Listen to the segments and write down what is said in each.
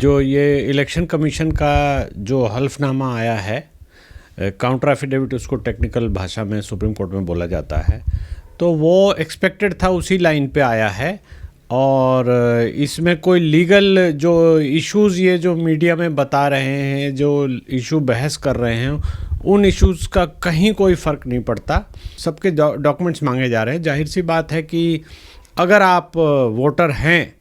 जो ये election commission का जो हल्फनामा आया है, काउंटर एफिडेविट उसको टेक्निकल भाषा में सुप्रीम कोर्ट में बोला जाता है, तो वो एक्सपेक्टेड था, उसी लाइन पे आया है। और इसमें कोई लीगल जो इश्यूज़ ये जो मीडिया में बता रहे हैं, जो इशू बहस कर रहे हैं, उन इश्यूज़ का कहीं कोई फ़र्क नहीं पड़ता। सबके डॉक्यूमेंट्स मांगे जा रहे हैं। जाहिर सी बात है कि अगर आप वोटर हैं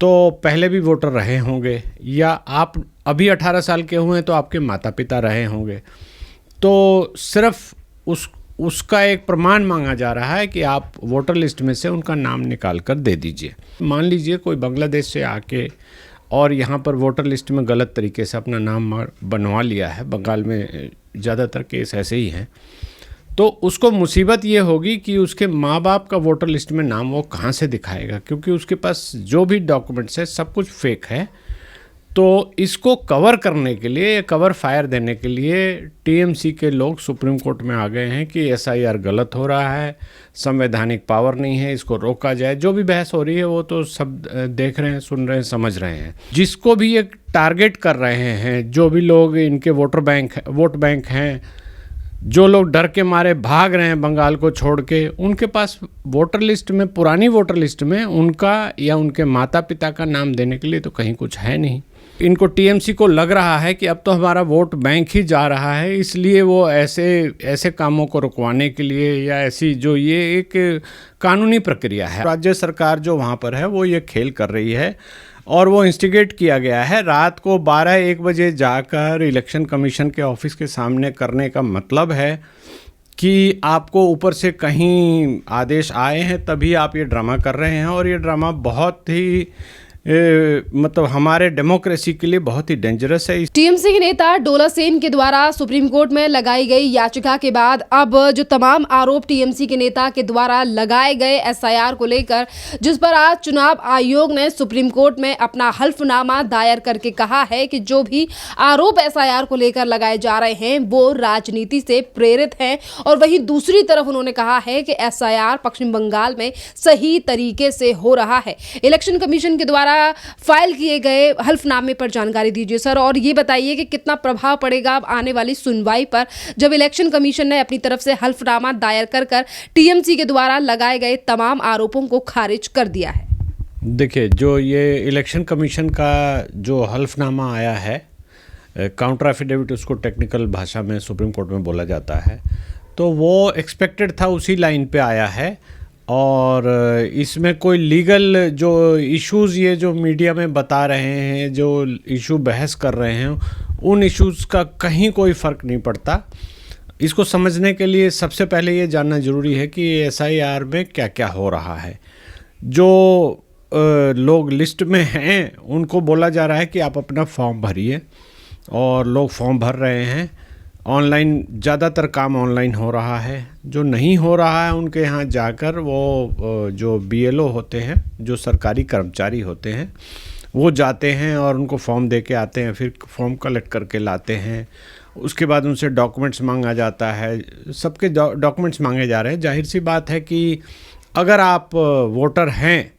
तो पहले भी वोटर रहे होंगे, या आप अभी 18 साल के हुए हैं तो आपके माता पिता रहे होंगे, तो सिर्फ उसका एक प्रमाण मांगा जा रहा है कि आप वोटर लिस्ट में से उनका नाम निकाल कर दे दीजिए। मान लीजिए कोई बांग्लादेश से आके और यहाँ पर वोटर लिस्ट में गलत तरीके से अपना नाम बनवा लिया है, बंगाल में ज़्यादातर केस ऐसे ही हैं, तो उसको मुसीबत ये होगी कि उसके माँ बाप का वोटर लिस्ट में नाम वो कहाँ से दिखाएगा, क्योंकि उसके पास जो भी डॉक्यूमेंट्स है सब कुछ फेक है। तो इसको कवर करने के लिए, कवर फायर देने के लिए टीएमसी के लोग सुप्रीम कोर्ट में आ गए हैं कि एसआईआर गलत हो रहा है, संवैधानिक पावर नहीं है, इसको रोका जाए। जो भी बहस हो रही है वो तो सब देख रहे हैं, सुन रहे हैं, समझ रहे हैं। जिसको भी ये टारगेट कर रहे हैं, जो भी लोग इनके वोट बैंक हैं, जो लोग डर के मारे भाग रहे हैं बंगाल को छोड़ के, उनके पास वोटर लिस्ट में, पुरानी वोटर लिस्ट में उनका या उनके माता पिता का नाम देने के लिए तो कहीं कुछ है नहीं। इनको टीएमसी को लग रहा है कि अब तो हमारा वोट बैंक ही जा रहा है, इसलिए वो ऐसे कामों को रुकवाने के लिए, या ऐसी जो ये एक कानूनी प्रक्रिया है, राज्य सरकार जो वहाँ पर है वो ये खेल कर रही है। और वो इंस्टिगेट किया गया है। रात को 12-1 बजे जाकर इलेक्शन कमीशन के ऑफिस के सामने करने का मतलब है कि आपको ऊपर से कहीं आदेश आए हैं तभी आप ये ड्रामा कर रहे हैं, और ये ड्रामा बहुत ही मतलब हमारे डेमोक्रेसी के लिए बहुत ही डेंजरस है। टीएमसी के नेता डोला सेन के द्वारा सुप्रीम कोर्ट में लगाई गई याचिका के बाद अब जो तमाम आरोप टीएमसी के नेता के द्वारा लगाए गए एसआईआर को लेकर, जिस पर आज चुनाव आयोग ने सुप्रीम कोर्ट में अपना हल्फनामा दायर करके कहा है कि जो भी आरोप एसआईआर को लेकर लगाए जा रहे हैं वो राजनीति से प्रेरित हैं। और वहीं दूसरी तरफ उन्होंने कहा है कि एसआईआर पश्चिम बंगाल में सही तरीके से हो रहा है। इलेक्शन कमीशन के द्वारा फाइल किए गए हल्फनामे पर जानकारी दीजिए सर, और ये बताइए कि कितना प्रभाव पड़ेगा अब आने वाली सुनवाई पर, जब इलेक्शन कमीशन ने अपनी तरफ से हल्फनामा दायर कर टीएमसी के द्वारा लगाए गए तमाम आरोपों को खारिज कर दिया है। देखिए, जो ये इलेक्शन कमीशन का जो हल्फनामा आया है, काउंटर एफिडेविट उसको टेक्निकल भाषा में सुप्रीम कोर्ट में बोला जाता है, तो वो एक्सपेक्टेड था, उसी लाइन पे आया है। और इसमें कोई लीगल जो इश्यूज़ ये जो मीडिया में बता रहे हैं, जो इशू बहस कर रहे हैं, उन इश्यूज़ का कहीं कोई फ़र्क नहीं पड़ता। इसको समझने के लिए सबसे पहले ये जानना ज़रूरी है कि एसआईआर में क्या क्या हो रहा है। जो लोग लिस्ट में हैं उनको बोला जा रहा है कि आप अपना फॉर्म भरिए, और लोग फॉर्म भर रहे हैं। ऑनलाइन ज़्यादातर काम ऑनलाइन हो रहा है। जो नहीं हो रहा है उनके यहाँ जाकर वो जो बीएलओ होते हैं, जो सरकारी कर्मचारी होते हैं, वो जाते हैं और उनको फॉर्म दे के आते हैं, फिर फॉर्म कलेक्ट करके लाते हैं। उसके बाद उनसे डॉक्यूमेंट्स मांगा जाता है। सबके डॉक्यूमेंट्स मांगे जा रहे हैं। जाहिर सी बात है कि अगर आप वोटर हैं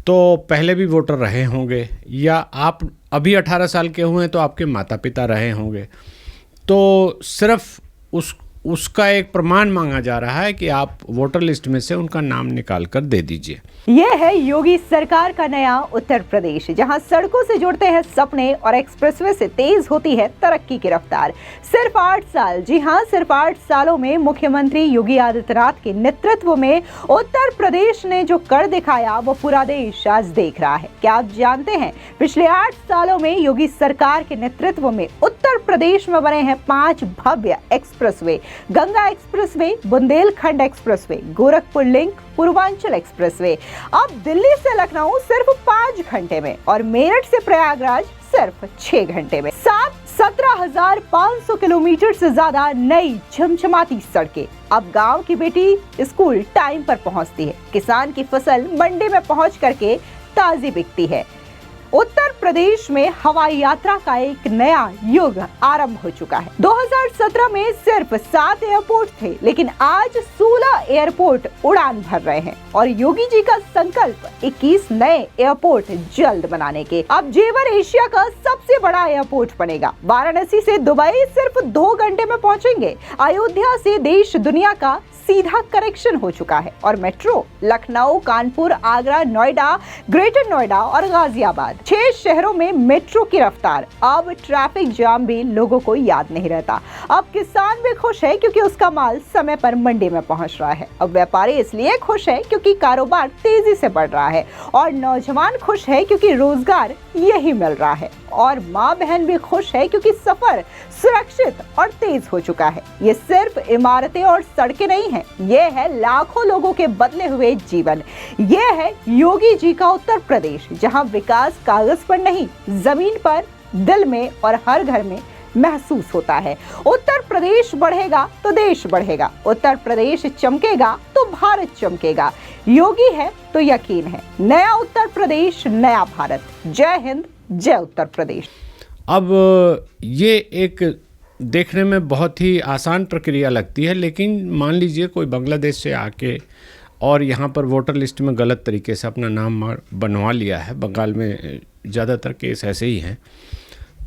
तो पहले भी वोटर रहे होंगे, या आप अभी 18 साल के हुए हैं तो आपके माता पिता रहे होंगे, तो सिर्फ उसका एक प्रमाण मांगा जा रहा है कि आप वोटर लिस्ट में से उनका नाम निकाल कर दे दीजिए। यह है योगी सरकार का नया उत्तर प्रदेश, जहां सड़कों से जुड़ते हैं सपने और एक्सप्रेसवे से तेज होती है तरक्की की रफ्तार। सिर्फ 8 साल, जी हां, सिर्फ 8 सालों में मुख्यमंत्री योगी आदित्यनाथ के नेतृत्व में उत्तर प्रदेश ने जो कर दिखाया वो पूरा देश आज देख रहा है। क्या आप जानते हैं, पिछले 8 सालों में योगी सरकार के नेतृत्व में उत्तर प्रदेश में बने हैं 5 भव्य expressway: Ganga expressway, Bundelkhand expressway, Gorakhpur link, Purvanchal expressway. अब दिल्ली से लखनऊ सिर्फ 5 घंटे में, और मेरठ से प्रयागराज सिर्फ 6 घंटे में। 17,500 किलोमीटर से ज्यादा नई झमझमाती सड़कें। अब गांव की बेटी स्कूल टाइम पर पहुंचती है, किसान की फसल मंडी में पहुंच करके ताजी बिकती है। उत्तर प्रदेश में हवाई यात्रा का एक नया युग आरंभ हो चुका है। 2017 में सिर्फ 7 एयरपोर्ट थे, लेकिन आज 16 एयरपोर्ट उड़ान भर रहे हैं और योगी जी का संकल्प 21 नए एयरपोर्ट जल्द बनाने के। अब जेवर एशिया का सबसे बड़ा एयरपोर्ट बनेगा। वाराणसी से दुबई सिर्फ 2 घंटे में पहुंचेंगे। अयोध्या से देश दुनिया का सीधा कनेक्शन हो चुका है और मेट्रो लखनऊ, कानपुर, आगरा, नोएडा, ग्रेटर नोएडा और गाजियाबाद 6 शहरों में मेट्रो की रफ्तार। अब ट्रैफिक जाम भी लोगों को याद नहीं रहता। अब किसान भी खुश है क्योंकि उसका माल समय पर मंडी में पहुंच रहा है। अब व्यापारी इसलिए खुश है क्योंकि कारोबार तेजी से बढ़ रहा है और नौजवान खुश है क्योंकि रोजगार यही मिल रहा है और माँ बहन भी खुश है क्योंकि सफर सुरक्षित और तेज हो चुका है। ये सिर्फ इमारतें और सड़कें नहीं है, ये है लाखों लोगों के बदले हुए जीवन। ये है योगी जी का उत्तर प्रदेश, जहां विकास कागज पर नहीं, जमीन पर, दिल में और हर घर में महसूस होता है। उत्तर प्रदेश बढ़ेगा तो देश बढ़ेगा, उत्तर प्रदेश चमकेगा तो भारत चमकेगा। योगी है तो यकीन है, नया उत्तर प्रदेश, नया भारत। जय हिंद, जय उत्तर प्रदेश। अब ये एक देखने में बहुत ही आसान प्रक्रिया लगती है, लेकिन मान लीजिए कोई बांग्लादेश से आके और यहाँ पर वोटर लिस्ट में गलत तरीके से अपना नाम बनवा लिया है, बंगाल में ज़्यादातर केस ऐसे ही हैं,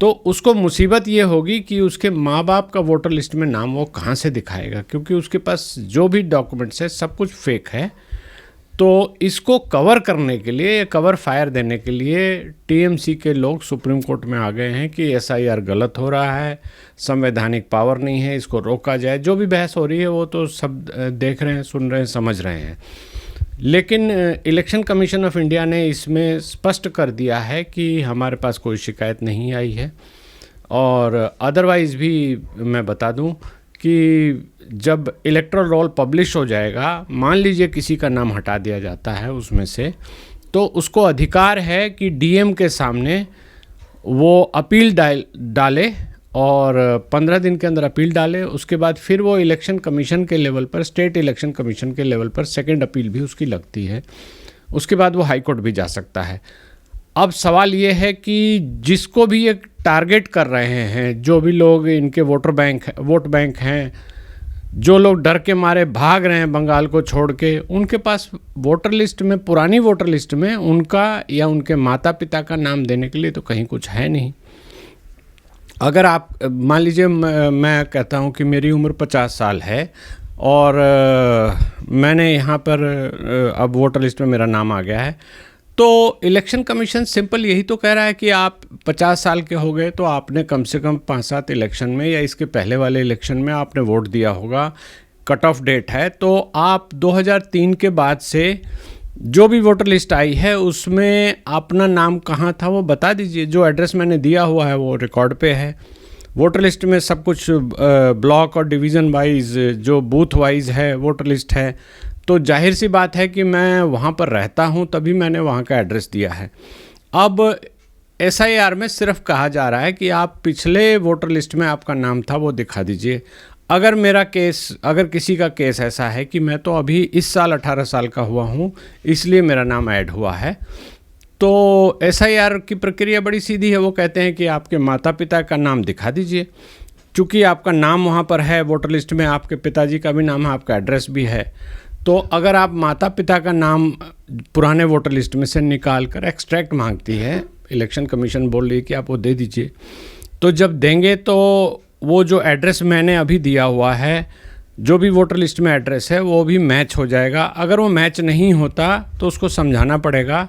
तो उसको मुसीबत ये होगी कि उसके माँ बाप का वोटर लिस्ट में नाम वो कहाँ से दिखाएगा, क्योंकि उसके पास जो भी डॉक्यूमेंट्स है सब कुछ फेक है। तो इसको कवर करने के लिए, कवर फायर देने के लिए टीएमसी के लोग सुप्रीम कोर्ट में आ गए हैं कि एसआईआर गलत हो रहा है, संवैधानिक पावर नहीं है, इसको रोका जाए। जो भी बहस हो रही है वो तो सब देख रहे हैं, सुन रहे हैं, समझ रहे हैं। लेकिन इलेक्शन कमीशन ऑफ इंडिया ने इसमें स्पष्ट कर दिया है कि हमारे पास कोई शिकायत नहीं आई है। और अदरवाइज़ भी मैं बता दूं कि जब इलेक्टोरल रोल पब्लिश हो जाएगा, मान लीजिए किसी का नाम हटा दिया जाता है उसमें से, तो उसको अधिकार है कि डीएम के सामने वो अपील डाले और 15 दिन के अंदर अपील डाले। उसके बाद फिर वो इलेक्शन कमीशन के लेवल पर, स्टेट इलेक्शन कमीशन के लेवल पर सेकंड अपील भी उसकी लगती है। उसके बाद वो हाई कोर्ट भी जा सकता है। अब सवाल ये है कि जिसको भी एक टारगेट कर रहे हैं, जो भी लोग इनके वोट बैंक हैं, जो लोग डर के मारे भाग रहे हैं बंगाल को छोड़ के, उनके पास वोटर लिस्ट में, पुरानी वोटर लिस्ट में उनका या उनके माता पिता का नाम देने के लिए तो कहीं कुछ है नहीं। अगर आप मान लीजिए मैं कहता हूं कि मेरी उम्र 50 साल है और मैंने यहाँ पर अब वोटर लिस्ट में मेरा नाम आ गया है, तो इलेक्शन कमीशन सिंपल यही तो कह रहा है कि आप 50 साल के हो गए तो आपने कम से कम 5-7 इलेक्शन में या इसके पहले वाले इलेक्शन में आपने वोट दिया होगा, कट ऑफ डेट है, तो आप 2003 के बाद से जो भी वोटर लिस्ट आई है उसमें अपना नाम कहाँ था वो बता दीजिए। जो एड्रेस मैंने दिया हुआ है वो रिकॉर्ड पे है। वोटर लिस्ट में सब कुछ ब्लॉक और डिवीज़न वाइज, जो बूथ वाइज है वोटर लिस्ट है, तो जाहिर सी बात है कि मैं वहाँ पर रहता हूँ तभी मैंने वहाँ का एड्रेस दिया है। अब एसआईआर में सिर्फ कहा जा रहा है कि आप पिछले वोटर लिस्ट में आपका नाम था वो दिखा दीजिए। अगर किसी का केस ऐसा है कि मैं तो अभी इस साल 18 साल का हुआ हूँ इसलिए मेरा नाम ऐड हुआ है, तो एसआईआर की प्रक्रिया बड़ी सीधी है। वो कहते हैं कि आपके माता पिता का नाम दिखा दीजिए। चूँकि आपका नाम वहाँ पर है वोटर लिस्ट में, आपके पिताजी का भी नाम है, आपका एड्रेस भी है, तो अगर आप माता पिता का नाम पुराने वोटर लिस्ट में से निकाल कर एक्सट्रैक्ट मांगती है, इलेक्शन कमीशन बोल रही है कि आप वो दे दीजिए, तो जब देंगे तो वो जो एड्रेस मैंने अभी दिया हुआ है, जो भी वोटर लिस्ट में एड्रेस है वो भी मैच हो जाएगा। अगर वो मैच नहीं होता तो उसको समझाना पड़ेगा,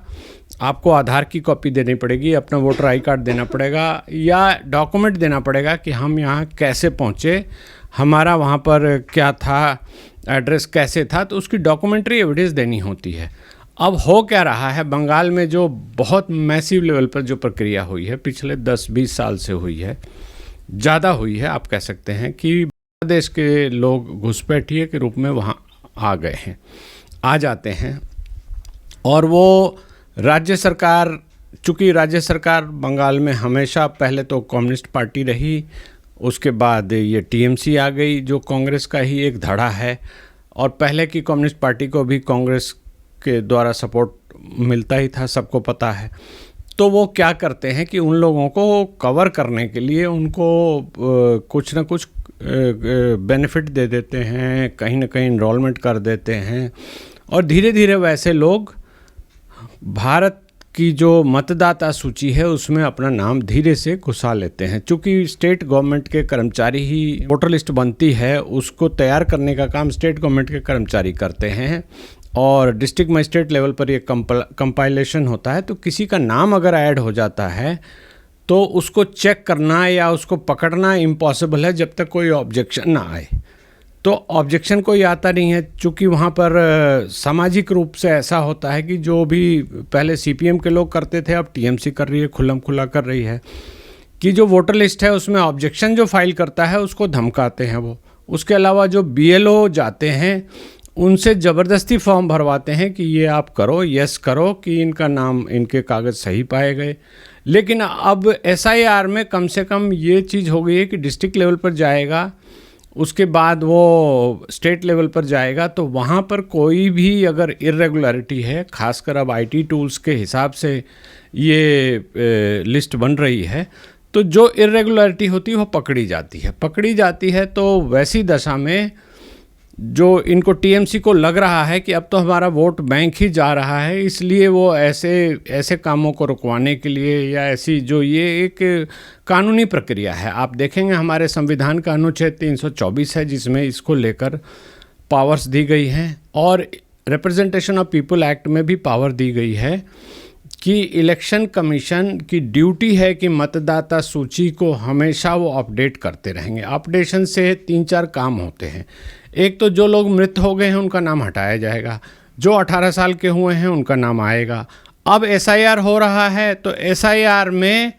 आपको आधार की कॉपी देनी पड़ेगी, अपना वोटर आई कार्ड देना पड़ेगा या डॉक्यूमेंट देना पड़ेगा कि हम यहाँ कैसे पहुँचे, हमारा वहाँ पर क्या था, एड्रेस कैसे था, तो उसकी डॉक्यूमेंट्री एविडेंस देनी होती है। अब हो क्या रहा है, बंगाल में जो बहुत मैसिव लेवल पर जो प्रक्रिया हुई है पिछले 10-20 साल से हुई है, ज़्यादा हुई है, आप कह सकते हैं कि देश के लोग घुसपैठिए के रूप में वहाँ आ गए हैं, आ जाते हैं। और वो राज्य सरकार, चूँकि राज्य सरकार बंगाल में हमेशा पहले तो कम्युनिस्ट पार्टी रही, उसके बाद ये टीएमसी आ गई जो कांग्रेस का ही एक धड़ा है, और पहले की कम्युनिस्ट पार्टी को भी कांग्रेस के द्वारा सपोर्ट मिलता ही था, सबको पता है। तो वो क्या करते हैं कि उन लोगों को कवर करने के लिए उनको कुछ ना कुछ बेनिफिट दे देते हैं, कहीं ना कहीं इनरोलमेंट कर देते हैं, और धीरे धीरे वैसे लोग भारत की जो मतदाता सूची है उसमें अपना नाम धीरे से घुसा लेते हैं। चूँकि स्टेट गवर्नमेंट के कर्मचारी ही वोटर लिस्ट बनती है, उसको तैयार करने का काम स्टेट गवर्नमेंट के कर्मचारी करते हैं, और डिस्ट्रिक्ट मजिस्ट्रेट लेवल पर ये कंपाइलेशन होता है। तो किसी का नाम अगर ऐड हो जाता है तो उसको चेक करना या उसको पकड़ना इम्पॉसिबल है जब तक कोई ऑब्जेक्शन ना आए। तो ऑब्जेक्शन कोई आता नहीं है, चूँकि वहाँ पर सामाजिक रूप से ऐसा होता है कि जो भी पहले सीपीएम के लोग करते थे अब टीएमसी कर रही है, खुल्लम खुल्ला कर रही है, कि जो वोटर लिस्ट है उसमें ऑब्जेक्शन जो फाइल करता है उसको धमकाते हैं वो। उसके अलावा जो बीएलओ जाते हैं उनसे ज़बरदस्ती फॉर्म भरवाते हैं कि ये आप करो, यस करो कि इनका नाम, इनके कागज़ सही पाए गए। लेकिन अब एसआईआर में कम से कम ये चीज़ हो गई है कि डिस्ट्रिक्ट लेवल पर जाएगा, उसके बाद वो स्टेट लेवल पर जाएगा, तो वहाँ पर कोई भी अगर इर्रेगुलरिटी है, खासकर अब आईटी टूल्स के हिसाब से ये लिस्ट बन रही है, तो जो इर्रेगुलरिटी होती है वो पकड़ी जाती है। तो वैसी दशा में जो इनको टीएमसी को लग रहा है कि अब तो हमारा वोट बैंक ही जा रहा है, इसलिए वो ऐसे कामों को रुकवाने के लिए, या ऐसी जो ये एक कानूनी प्रक्रिया है, आप देखेंगे हमारे संविधान का अनुच्छेद 324 है जिसमें इसको लेकर पावर्स दी गई हैं, और रिप्रेजेंटेशन ऑफ पीपल एक्ट में भी पावर दी गई है कि इलेक्शन कमीशन की ड्यूटी है कि मतदाता सूची को हमेशा वो अपडेट करते रहेंगे। अपडेशन से 3-4 काम होते हैं। एक तो जो लोग मृत हो गए हैं उनका नाम हटाया जाएगा, जो 18 साल के हुए हैं उनका नाम आएगा। अब एसआईआर हो रहा है तो एसआईआर में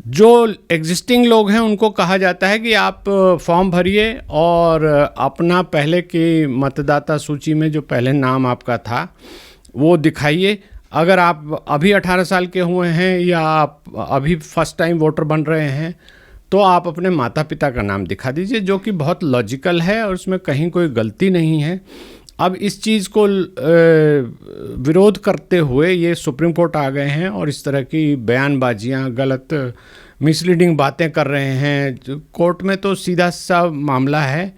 जो एग्जिस्टिंग लोग हैं उनको कहा जाता है कि आप फॉर्म भरिए और अपना पहले की मतदाता सूची में जो पहले नाम आपका था वो दिखाइए। अगर आप अभी 18 साल के हुए हैं या आप अभी फर्स्ट टाइम वोटर बन रहे हैं तो आप अपने माता पिता का नाम दिखा दीजिए, जो कि बहुत लॉजिकल है और उसमें कहीं कोई गलती नहीं है। अब इस चीज़ को विरोध करते हुए ये सुप्रीम कोर्ट आ गए हैं और इस तरह की बयानबाजियां, गलत मिसलीडिंग बातें कर रहे हैं। कोर्ट में तो सीधा सा मामला है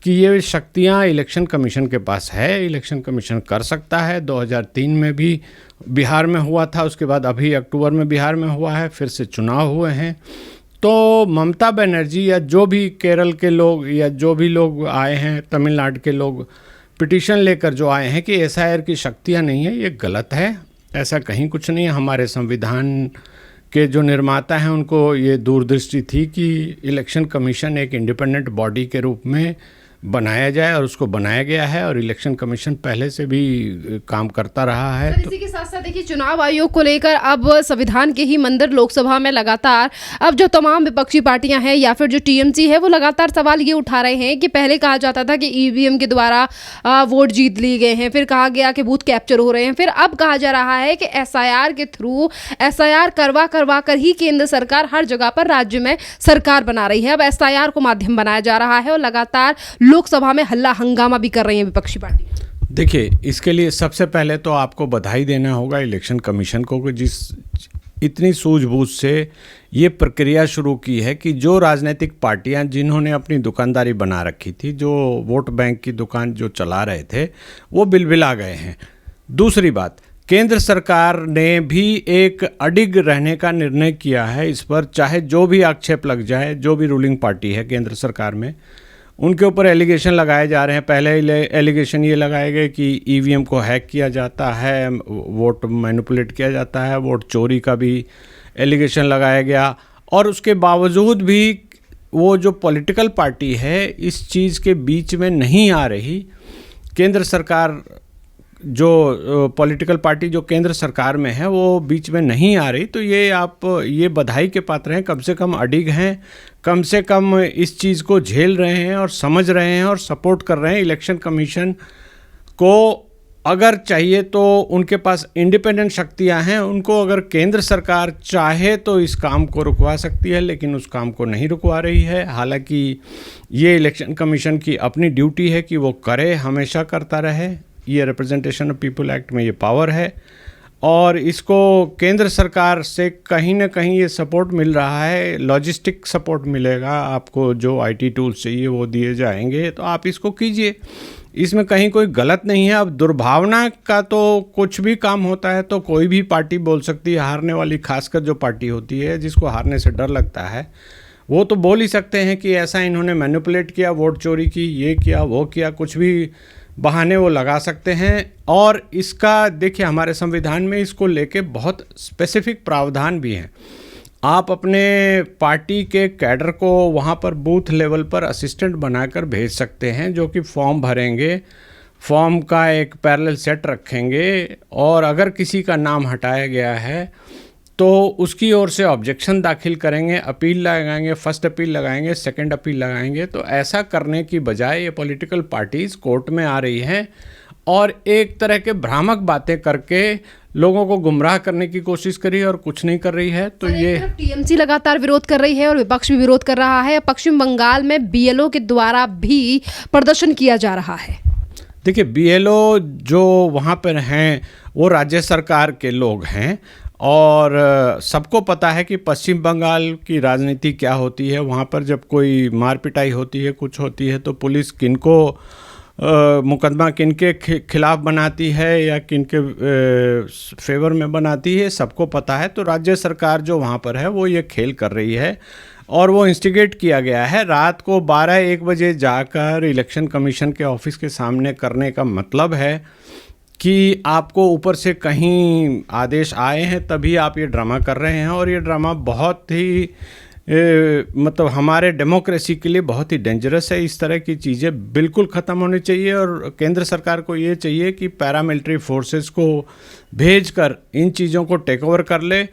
कि ये शक्तियां इलेक्शन कमीशन के पास है, इलेक्शन कमीशन कर सकता है। 2003 में भी बिहार में हुआ था, उसके बाद अभी अक्टूबर में बिहार में हुआ है, फिर से चुनाव हुए हैं। तो ममता बनर्जी या जो भी केरल के लोग या जो भी लोग आए हैं, तमिलनाडु के लोग पिटीशन लेकर जो आए हैं कि एसआईआर की शक्तियां नहीं है, ये गलत है। ऐसा कहीं कुछ नहीं है। हमारे संविधान के जो निर्माता हैं उनको ये दूरदृष्टि थी कि इलेक्शन कमीशन एक इंडिपेंडेंट बॉडी के रूप में बनाया जाए और उसको बनाया गया है, और इलेक्शन कमीशन पहले से भी काम करता रहा है। इसी के साथ साथ देखिए, चुनाव आयोग को लेकर अब संविधान के ही मंदिर लोकसभा में लगातार अब जो तमाम विपक्षी पार्टियां हैं या फिर जो टीएमसी है वो लगातार सवाल ये उठा रहे हैं कि पहले कहा जाता था कि ईवीएम के द्वारा वोट जीत लिए गए हैं, फिर कहा गया कि बूथ कैप्चर हो रहे हैं, फिर अब कहा जा रहा है कि एसआईआर के थ्रू एसआईआर करवा कर ही केंद्र सरकार हर जगह पर राज्य में सरकार बना रही है। अब एसआईआर को माध्यम बनाया जा रहा है और लगातार लोकसभा में हल्ला हंगामा भी कर रही है विपक्षी पार्टी। देखिए, इसके लिए सबसे पहले तो आपको बधाई देना होगा इलेक्शन कमीशन को कि जिस इतनी सूझबूझ से ये प्रक्रिया शुरू की है कि जो राजनीतिक पार्टियां जिन्होंने अपनी दुकानदारी बना रखी थी, जो वोट बैंक की दुकान जो चला रहे थे, वो बिलबिला गए हैं। दूसरी बात, केंद्र सरकार ने भी एक अडिग रहने का निर्णय किया है इस पर, चाहे जो भी आक्षेप लग जाए, जो भी रूलिंग पार्टी है केंद्र सरकार में, उनके ऊपर एलिगेशन लगाए जा रहे हैं। पहले एलिगेशन ये लगाए गए कि ईवीएम को हैक किया जाता है, वोट मैनिपुलेट किया जाता है, वोट चोरी का भी एलिगेशन लगाया गया, और उसके बावजूद भी वो जो पॉलिटिकल पार्टी है इस चीज़ के बीच में नहीं आ रही। केंद्र सरकार जो पॉलिटिकल पार्टी जो केंद्र सरकार में है वो बीच में नहीं आ रही, तो ये आप ये बधाई के पात्र हैं। कम से कम अडिग हैं, कम से कम इस चीज़ को झेल रहे हैं और समझ रहे हैं और सपोर्ट कर रहे हैं। इलेक्शन कमीशन को अगर चाहिए तो उनके पास इंडिपेंडेंट शक्तियां हैं, उनको अगर केंद्र सरकार चाहे तो इस काम को रुकवा सकती है, लेकिन उस काम को नहीं रुकवा रही है। हालांकि ये इलेक्शन कमीशन की अपनी ड्यूटी है कि वो करे, हमेशा करता रहे। ये रिप्रेजेंटेशन ऑफ पीपल एक्ट में ये पावर है। और इसको केंद्र सरकार से कहीं ना कहीं ये सपोर्ट मिल रहा है, लॉजिस्टिक सपोर्ट मिलेगा आपको, जो आईटी टूल्स चाहिए वो दिए जाएंगे, तो आप इसको कीजिए, इसमें कहीं कोई गलत नहीं है। अब दुर्भावना का तो कुछ भी काम होता है तो कोई भी पार्टी बोल सकती है, हारने वाली खासकर जो पार्टी होती है जिसको हारने से डर लगता है वो तो बोल ही सकते हैं कि ऐसा इन्होंने मैनिपुलेट किया, वोट चोरी की, ये किया वो किया, कुछ भी बहाने वो लगा सकते हैं। और इसका देखिए हमारे संविधान में इसको लेके बहुत स्पेसिफिक प्रावधान भी हैं। आप अपने पार्टी के कैडर को वहाँ पर बूथ लेवल पर असिस्टेंट बनाकर भेज सकते हैं, जो कि फॉर्म भरेंगे, फॉर्म का एक पैरेलल सेट रखेंगे, और अगर किसी का नाम हटाया गया है तो उसकी ओर से ऑब्जेक्शन दाखिल करेंगे, अपील लगाएंगे, फर्स्ट अपील लगाएंगे, सेकंड अपील लगाएंगे। तो ऐसा करने की बजाय ये पॉलिटिकल पार्टीज़ कोर्ट में आ रही हैं और एक तरह के भ्रामक बातें करके लोगों को गुमराह करने की कोशिश करी और कुछ नहीं कर रही है। तो ये टीएमसी लगातार विरोध कर रही है और विपक्ष भी विरोध कर रहा है। पश्चिम बंगाल में बीएलओ के द्वारा भी प्रदर्शन किया जा रहा है। देखिए, बीएलओ जो वहाँ पर हैं वो राज्य सरकार के लोग हैं और सबको पता है कि पश्चिम बंगाल की राजनीति क्या होती है। वहाँ पर जब कोई मार पिटाई होती है, कुछ होती है, तो पुलिस किनको मुकदमा किनके खिलाफ बनाती है या किनके फेवर में बनाती है, सबको पता है। तो राज्य सरकार जो वहाँ पर है वो ये खेल कर रही है और वो इंस्टिगेट किया गया है। रात को 12-1 बजे जाकर इलेक्शन कमीशन के ऑफिस के सामने करने का मतलब है कि आपको ऊपर से कहीं आदेश आए हैं तभी आप ये ड्रामा कर रहे हैं, और ये ड्रामा बहुत ही मतलब हमारे डेमोक्रेसी के लिए बहुत ही डेंजरस है। इस तरह की चीज़ें बिल्कुल ख़त्म होनी चाहिए और केंद्र सरकार को ये चाहिए कि पैरामिलिट्री फोर्सेस को भेजकर इन चीज़ों को टेक ओवर कर ले,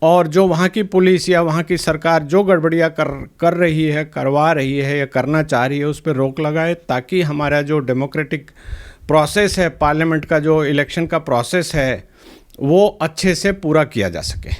और जो वहाँ की पुलिस या वहाँ की सरकार जो गड़बड़ियाँ कर रही है, करवा रही है या करना चाह रही है, उस पर रोक लगाए, ताकि हमारा जो डेमोक्रेटिक प्रोसेस है, पार्लियामेंट का जो इलेक्शन का प्रोसेस है, वो अच्छे से पूरा किया जा सके।